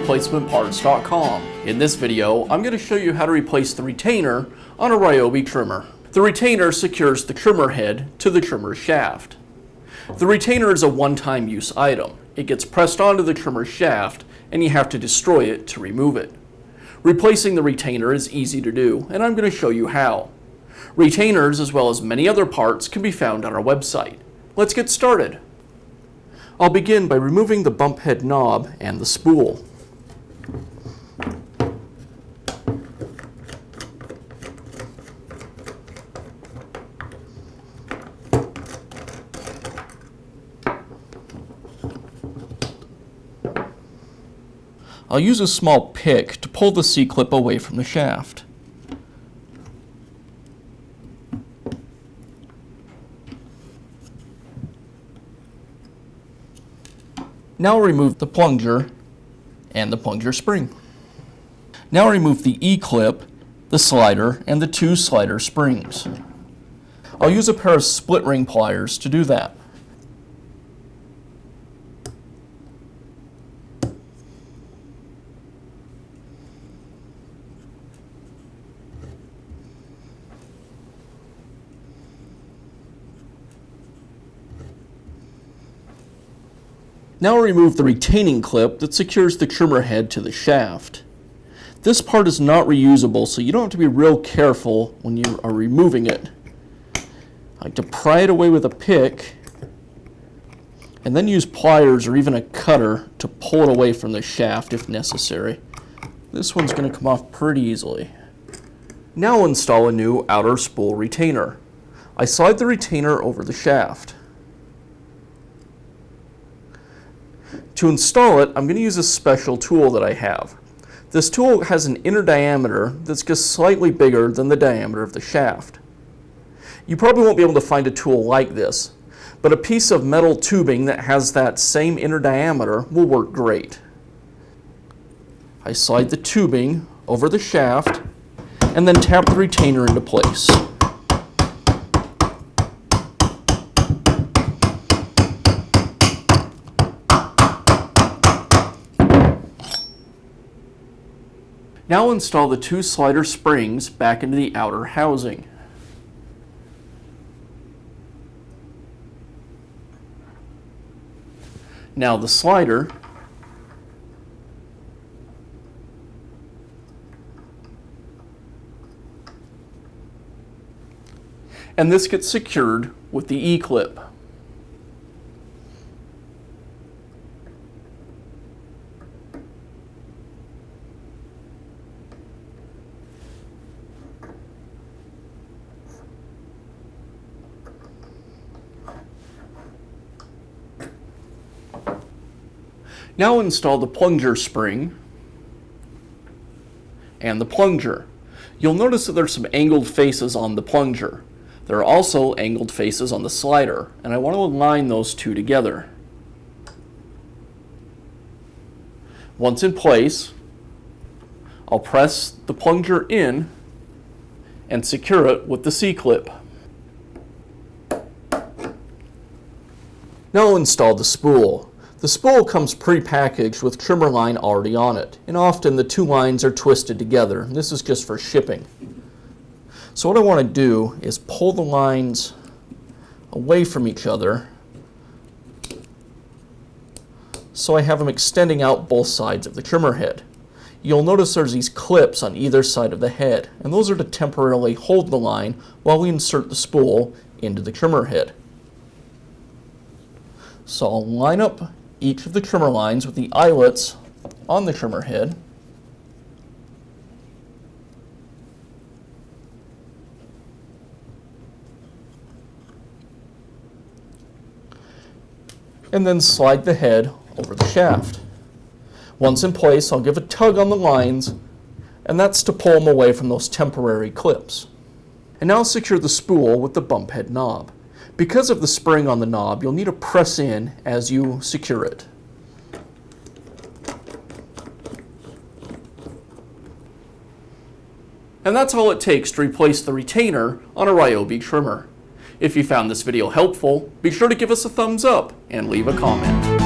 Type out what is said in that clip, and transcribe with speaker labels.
Speaker 1: ReplacementParts.com. In this video, I'm going to show you how to replace the retainer on a Ryobi trimmer. The retainer secures the trimmer head to the trimmer shaft. The retainer is a one-time use item. It gets pressed onto the trimmer shaft and you have to destroy it to remove it. Replacing the retainer is easy to do, and I'm going to show you how. Retainers, as well as many other parts, can be found on our website. Let's get started. I'll begin by removing the bump head knob and the spool. I'll use a small pick to pull the C-clip away from the shaft. Now remove the plunger and the plunger spring. Now remove the E-clip, the slider, and the two slider springs. I'll use a pair of split ring pliers to do that. Now remove the retaining clip that secures the trimmer head to the shaft. This part is not reusable, so you don't have to be real careful when you are removing it. I like to pry it away with a pick and then use pliers or even a cutter to pull it away from the shaft if necessary. This one's going to come off pretty easily. Now install a new outer spool retainer. I slide the retainer over the shaft. To install it, I'm going to use a special tool that I have. This tool has an inner diameter that's just slightly bigger than the diameter of the shaft. You probably won't be able to find a tool like this, but a piece of metal tubing that has that same inner diameter will work great. I slide the tubing over the shaft and then tap the retainer into place. Now install the two slider springs back into the outer housing. Now the slider, and this gets secured with the E-clip. Now install the plunger spring and the plunger. You'll notice that there's some angled faces on the plunger. There are also angled faces on the slider, and I want to align those two together. Once in place, I'll press the plunger in and secure it with the C-clip. Now I'll install the spool. The spool comes pre-packaged with trimmer line already on it, and often the two lines are twisted together. This is just for shipping. So what I want to do is pull the lines away from each other so I have them extending out both sides of the trimmer head. You'll notice there's these clips on either side of the head, and those are to temporarily hold the line while we insert the spool into the trimmer head. So I'll line up each of the trimmer lines with the eyelets on the trimmer head. And then slide the head over the shaft. Once in place, I'll give a tug on the lines, and that's to pull them away from those temporary clips. And now I'll secure the spool with the bump head knob. Because of the spring on the knob, you'll need to press in as you secure it. And that's all it takes to replace the retainer on a Ryobi trimmer. If you found this video helpful, be sure to give us a thumbs up and leave a comment.